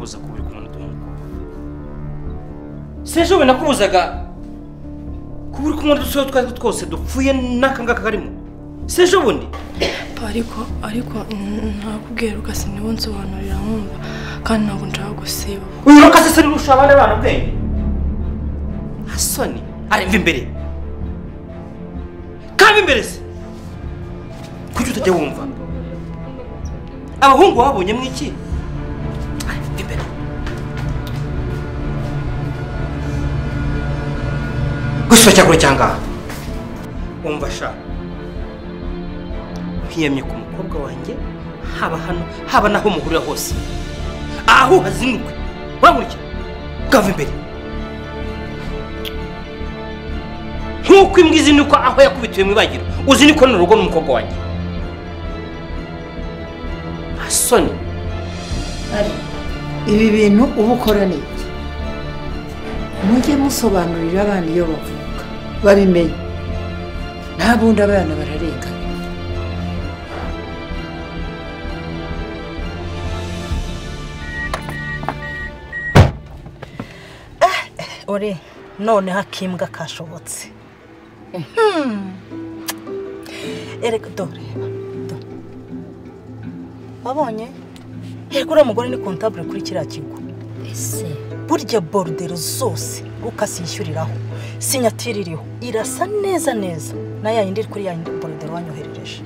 kubuza kubiri kumwe n'umuhungu sejo we nakubuzaga kubiri kumwe n'udusore twari twose dupfuye n'akangaka karimo sejo bundi ariko ntakubwira ugasi niwo nsobanurira nkumva kandi ntabwo nshaka gusiba uyu rukase se rusha abana bana ubwenge hasoni aremva imbere kaba imbere se kuki utajya wumva abahungu babonye mwiki aremva imbere gusa cyakure cyangwa umva sha nkiyemye ku mukobwa wanjye haba hano haba naho muhurira hose aho hazinukwe wamurike gava imbere nkuko imbwa izinukwa aho yakubitiwe mu ibagiro uzinukwa n'urugo n'umukobwa wanjye asoni ibi bintu uba ukora ni iki mujye musobanurira abana iyo bavuga babimenye nta bundi abana bararengana ore none hakimbwa kashobotse ereka dore wabonye uriya mugore ni kontabule kuri kiriya kigo ese burya borudero zose Lucas yishyuriraho sinyatire iriho irasa neza neza na ya yindi kuri ya borudero wanyoherereje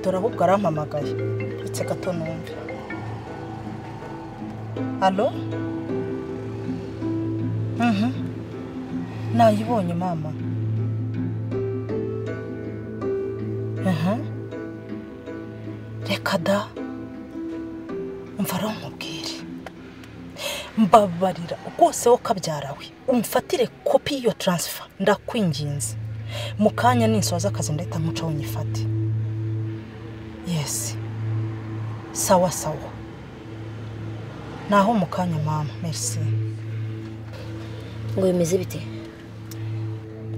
dore ahubwo arampamagaye ndetse gato numve alo nayibonye mama reka da umva aramubwire mbabarira rwose wo kabyarawe umfatire kopi y'iyo transfer ndakwinginze mu kanya ninsoza akazi ndahita nkuca unyifate yes sawa sawa naho mu kanya mama merci ngo bimeze bite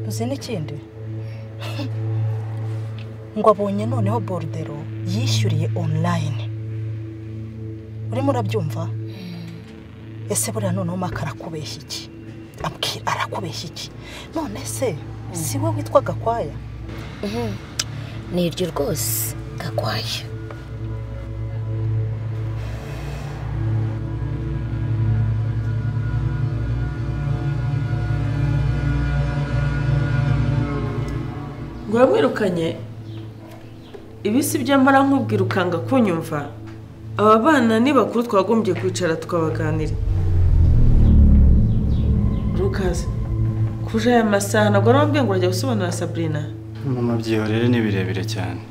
uzi n'ikindi ngo abonye noneho borudero yishyuriye online urimo urabyumva ese buriya noneho maka arakubeshya iki ambwira arakubeshya iki none se si we witwa Gakwaya ni iryo rwose Gakwaya ngo wamwirukanye ibisi by'amara nkubwira ukanga kunyumva aba bana ni bakuru twagombye kwicara tukabaganira Lucas kuje aya masaha nabwo arambwiye ngo urajya gusobanura Sabrina mama byihorere ni birebire cyane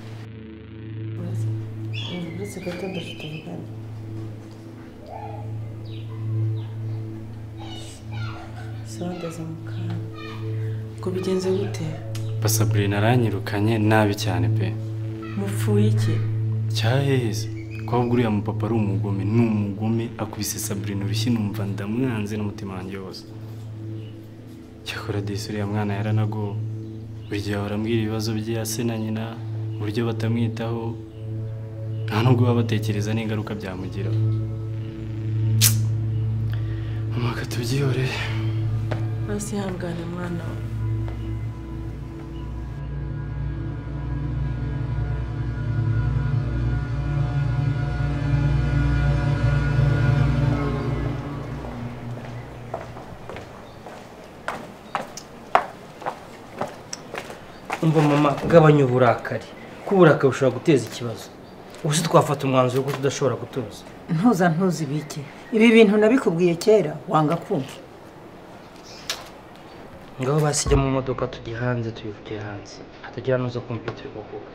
uretse gato ndafite ubugani sandaza mukana ko bigenze gute Sabrina aranyirukanye nabi cyane pe mupfuye iki cyaheze ko uriya mupapa ari umugome n'umugome akubise Sabrina urushyi numva ndamwanze n'umutima wanjye wose cyakora disi uriya mwana yaranago buri gihe barambwira ibibazo bye se na nyina uburyo batamwitaho nta nubwo baba batekereza n'ingaruka byamugiraho mama katubyihorere basi hangane mwana we umva mama gabanya uburakari kuburakari bushobora guteza ikibazo ubuse twafata umwanzuro ko tudashobora gutuza ntuzi bike ibi bintu nabikubwiye kera wanga kumva ngaho basijya mu modoka tujye hanze tuyivugiye hanze hatagira nuza kumva turi kuvuga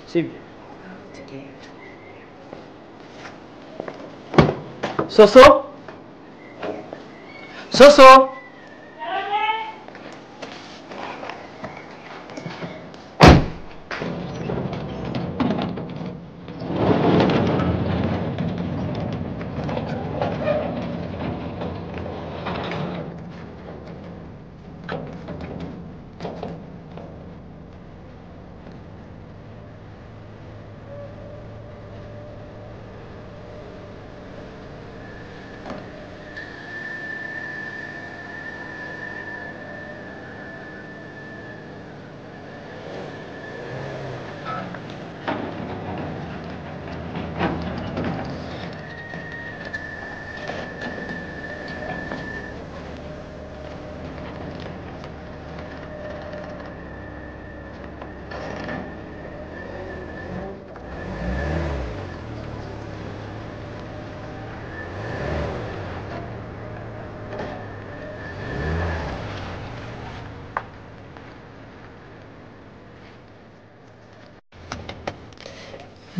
sibyo soso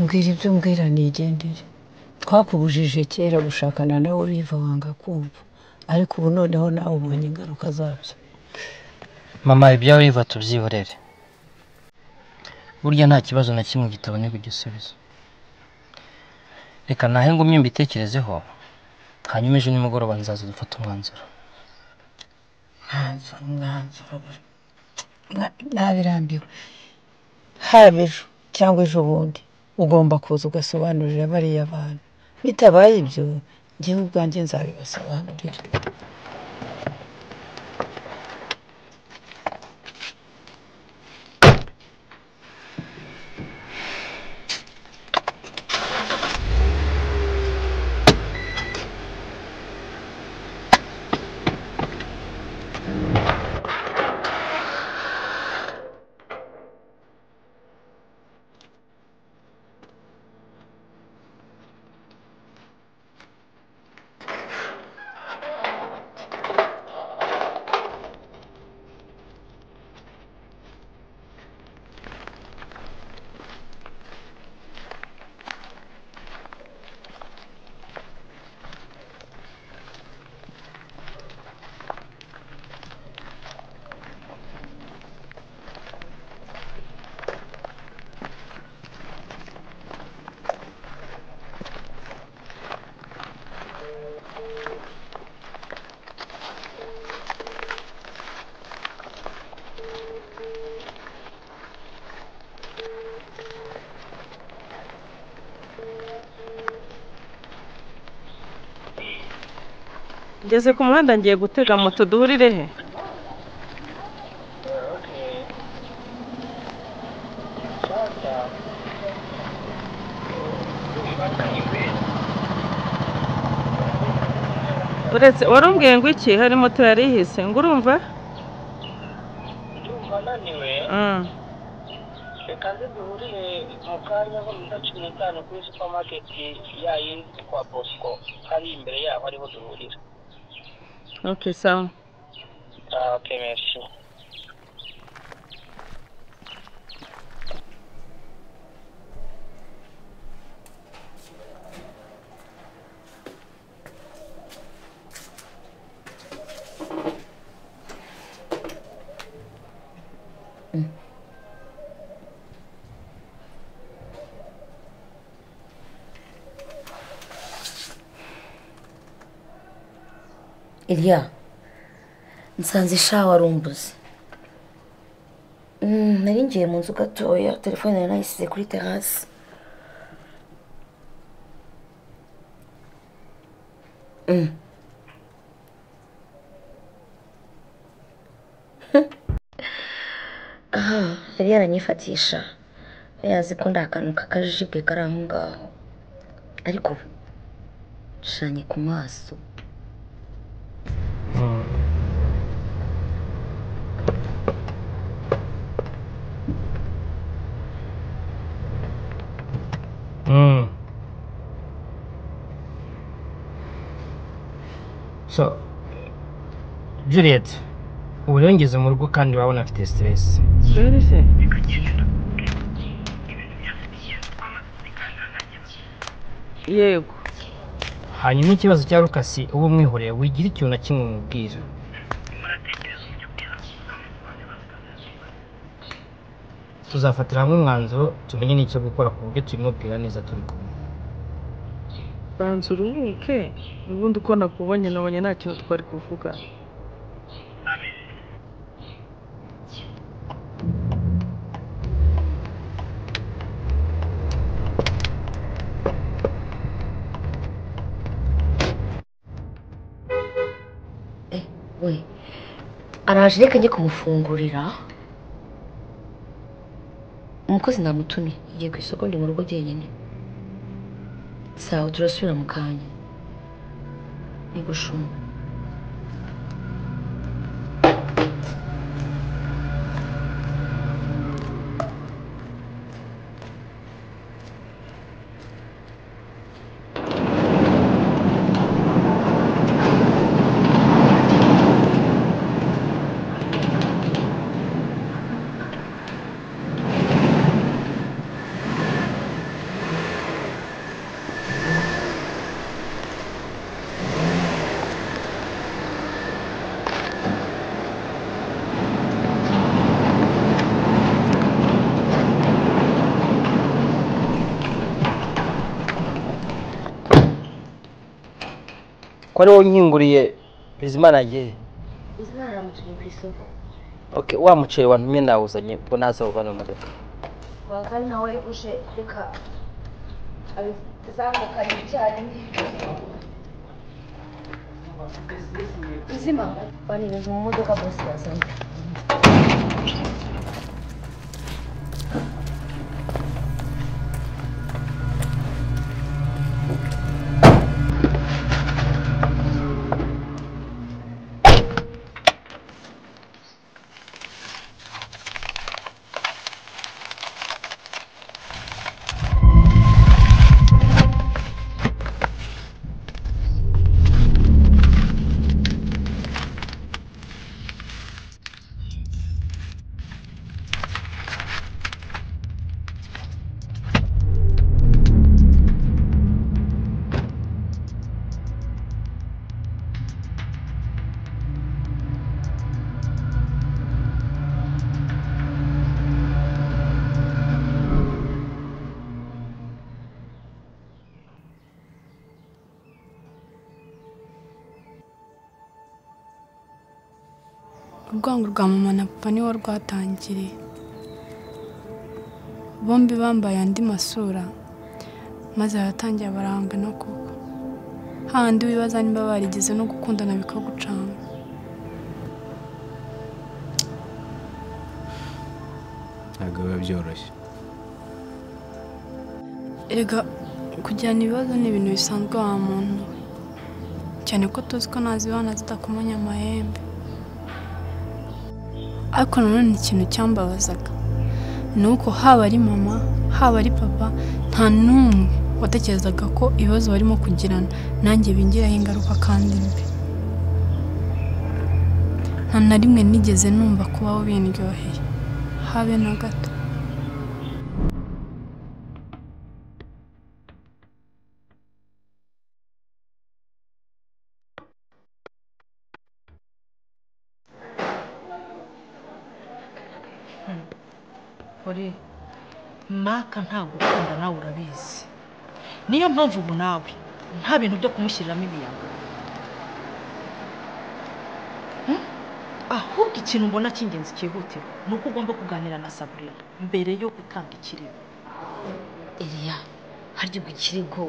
mbwira ibyo mbwira nigendere twakubujije kera gushakana nawe uriva wanga kumva ariko ubu noneho nawe ubonye ingaruka zabyo mama ibyawe riva tubyihorere burya nta kibazo na kimwe gitaboneka igisubizo reka nahe ngumye mbitekerezeho hanyuma ejo nimugoroba nzaza dufata umwanzuro nabirambiwe haba ejo cyangwa ejo bundi ugomba kuza ugasobanurira bariya bantu bitabaye ibyo njyewe ubwanjye nzabibasobanurira ngeze ku muhanda ngiye gutega moto duhurire he uretse warumbwiye ngo iki hari moto yari ihise ngo urumva reka nze duhurire mu kanya nko mu 15 kuri supermarket ya yindi kwa Bosco hari imbere yaho ariho duhurira. Okay, sawa. Okay, merci. Elia, nsanze shawa rumbuze. Nari ngiye mu nzu gatoya, telefone nari nayisize kuri terrasse. Yari yaranyifatisha. Yazi ko ndakantu kakajibwe kari aho ngaho. Ariko shanye ku maso. So, Juliet, ubu ngeze mu rugo kandi wabona afite stress. Rero se yego Hanyuma ikibazo cya Lucas ubu mwihoreye wigira ikintu na kimwe mubwira. Tuzafatira hamwe umwanzuro tumenye n'icyo gukora ku buryo tuyimubwira neza turi kumwe. banza uruhuke ubundi uko nakubonye nabonye nta kintu twari kuvuga. We, araje reka njye kumufungurira. Umukozi namutumye igiye ku isoko ndi mu rugo jyenyine. Sawa turasubira mu kanya. Nigushuma. ko ari wowe nkinguriye Bizimana agiye. Bizimana aramuciye ku isoko. Okay, wa muceri wantumye nawuzanye ngo naza uvana mu modoka. Wakari nawe uje reka zanga kari cyane. Bizima bani mu modoka bose yazanye. Urwango rwa mama na papa niho rwatangiriye. Bombi bambaye andi masura maze haratangira barangana koko. Handi wibaza niba barigeze no gukundana bikagucanga. Ntabwo biba byoroshye. Erega kujyana ibibazo ni ibintu bisanzwe wa muntu we. Cyane ko tuzi ko nazibana zitakomanya amahembe. Ariko nanone ikintu cyambabazaga ni uko haba ari mama haba ari papa nta n'umwe watekerezaga ko ibibazo barimo kugirana nanjye bingiraho ingaruka kandi mbi. Nta na rimwe nigeze numva kubaho bindyoheye habe na gato. Ore maka ntabwo ukunda nawe urabizi. Niyo mpamvu ubu nawe nta bintu byo kumushyiriramo imiyaga. Ahubwo ikintu mbona cy'ingenzi cyihutirwa ni uko ugomba kuganira na Sabrina mbere yo gutanga ikirego. Eliya harya ubwo ikirego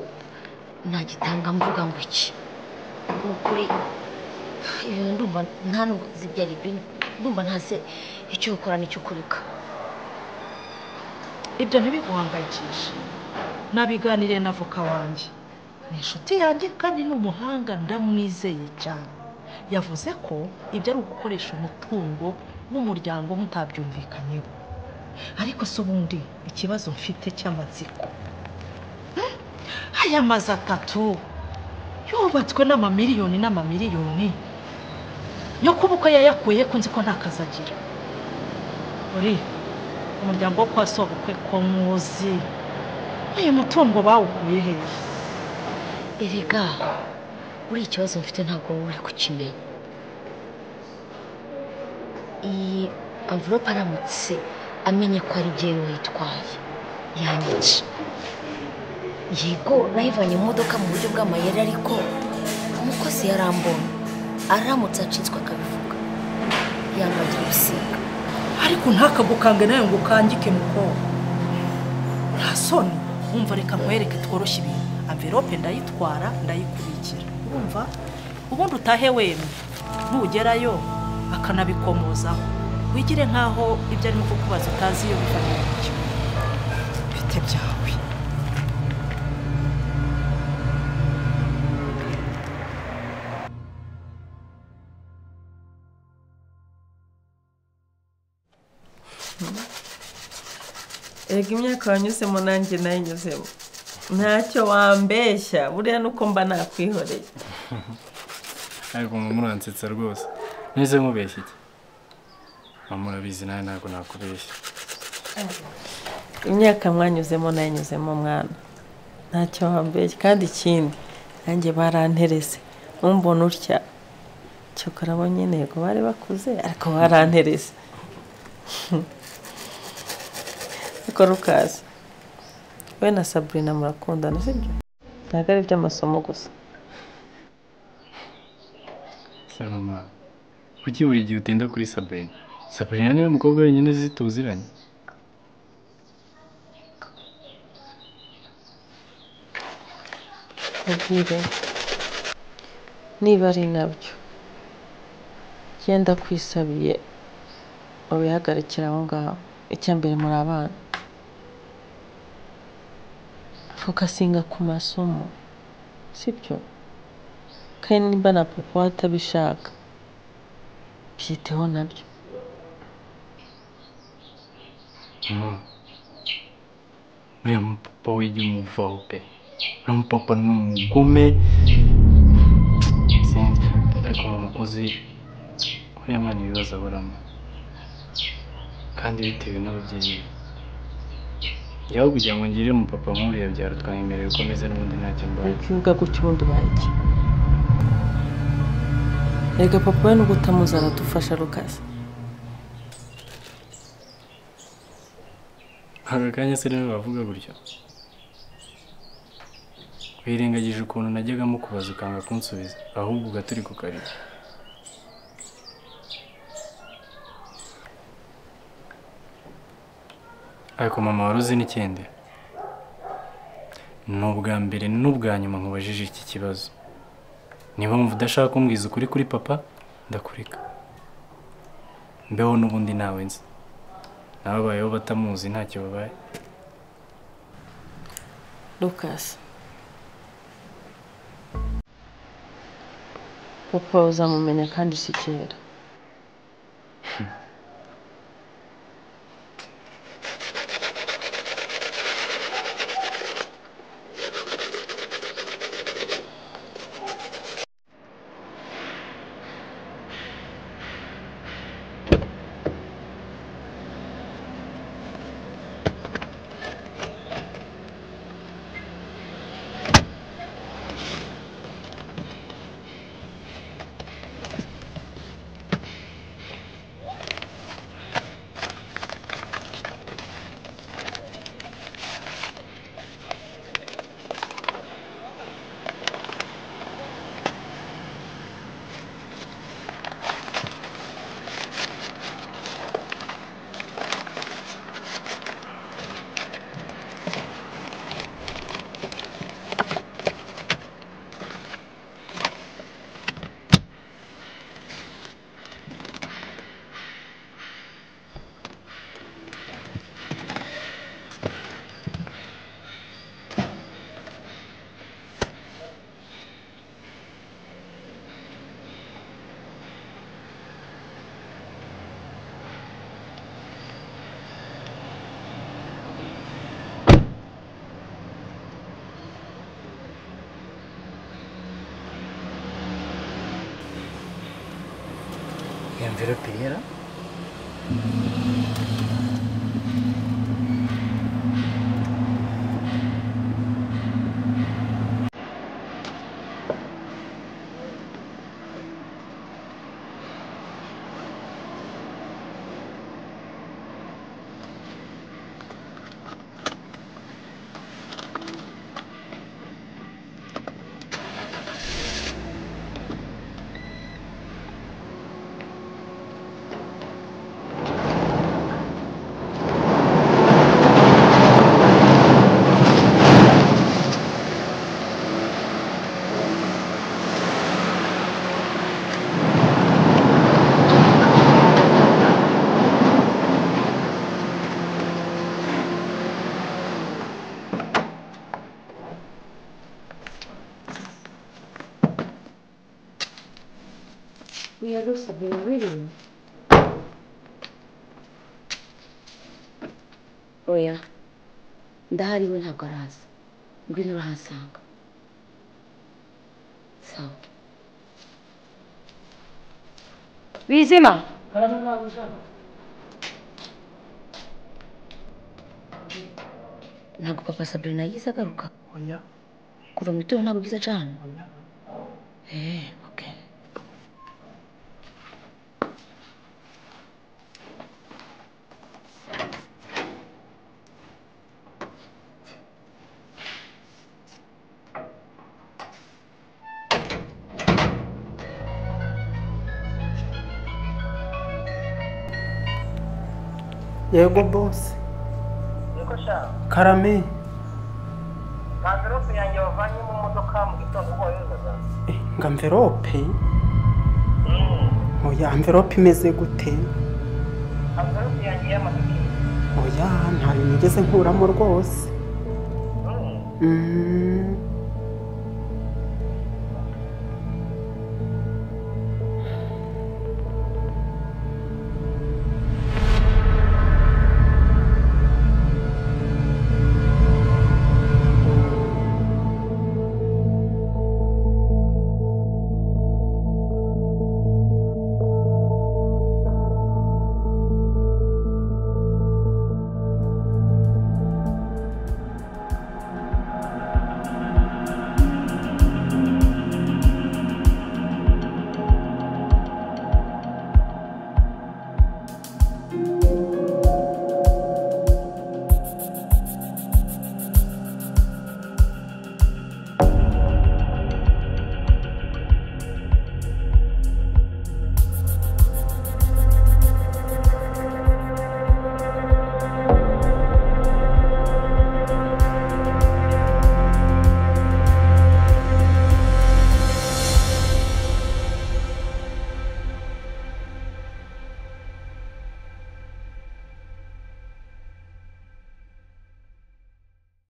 nagitanga mvuga ngo iki? Ukuri ibintu ndumva nta nubwo zibyari ibintu ndumva ntase icyo ukora n'icyo kureka. Ibyo ntibiguhangayikishe. Nabiganiriye na avoka wanjye. Ni inshuti yanjye kandi ni umuhanga ndamwizeye cyane. Yavuze ko ibyo ari ugukoresha umutungo w'umuryango mutabyumvikanyeho. Ariko se ubundi ikibazo mfite cy'amatsiko. Aya mazu 3 yubatswe n'amamiliyoni n'amamiliyoni. Yo kubuko yayakuye ko nzi ko nta kazi agira. Uri umuryango wo kwa sobukwe ko muzi uyu mutungo bawukuye he? Erega uri ikibazo mfite ntabwo uri kukimenya. Iyi envelope aramutse amenye ko ari byewe witwaye yanyica. Yego nayivanye mu modoka mu buryo bw'amayeri ariko umukozi yarambonye aramutse acitswe akabivuga yamaze gusiga. Ariko ntakagukange nayo ngo ukangike muko. Nta soni. Umva reka nkwereke tworoshye ibintu. Envelope ndayitwara ndayikubikira. Urumva? Ubundi utahe wemwe. Nugerayo akanabikomozaho. Wigire nkaho ibyo arimo kukubaza utazi iyo bivanye n'icyo. Bite byawe. Erega imyaka wanyuzemo nanjye nayinyuzemo. Ntacyo wambeshya buriya nuko mba nakwihoreye. Ariko muransetsa rwose. Neze nkubeshye iki? Murabizi nawe ntabwo nakubeshya. Imyaka mwanyuzemo nayinyuzemo mwana. Ntacyo wambeshya kandi ikindi nanjye baranterese. Umbona utya cyo karabonye ntego bari bakuze ariko baranterese. Ko Lucas we na Sabrina murakundana sibyo? Ntabwo ari by'amasomo gusa. Salama, kuki buri gihe utinda kuri Sabrina? Sabrina niwe mukobwa wenyine zituziranye. ubwire niba ari nabyo genda kwisabiye ubihagarikira aho ngaho. Icyambere muri abana, fokasinga ku masomo, sibyo? kandi nimba na papa atabishaka byiteho nabyo. Uriya mupapa w'igihe umuvaho pe. Uriya mupapa ni umugome. Sinzi, ariko mama uzi uriya mwana ibibazo ahoramo. Kandi bitewe n'ababyeyi be. Yaho kugira ngo ngire umupapa nk'uriya byaro twanyemereye ko meze n'ubundi ntacyo mbaye. Ukivuga gutyo ubundi ubaye iki? Erega papa we nubwo utamuzi aradufasha Lucas. Aka kanya se rero bavuga gutyo. Wirengagije ukuntu najyaga mukubaza ukanga kunsubiza, ahubwo ugaturi ku karira. Ariko mama wari uzi n'ikindi. Ni ubwa mbere n'ubwa nyuma nkubajije iki kibazo. Niba wumva udashaka kumbwiza ukuri kuri papa, ndakureka. Mbeho n'ubundi nawe nzi. Nababayeho batamuzi ntacyo babaye. Lucas, papa uzamumenya kandi si kera. Envelope yera. We are also being reading. Oya, ndahari we ntabwo araza. Ngwino urahansanga. Sawa. Bizima. Ntabwo papa Sabrina yize agaruka. Oya. Kuva mu gitondo ntabwo yize acana. Okay. Yego boss. Niko sha. Karame. Envelope yanjye wavanye mu modoka mu gitondo ubwo yozaga. Nga envelope? Oya, envelope imeze gute? Envelope yanjye y'amatike. Oya, ntayo nigeze nkuramo rwose.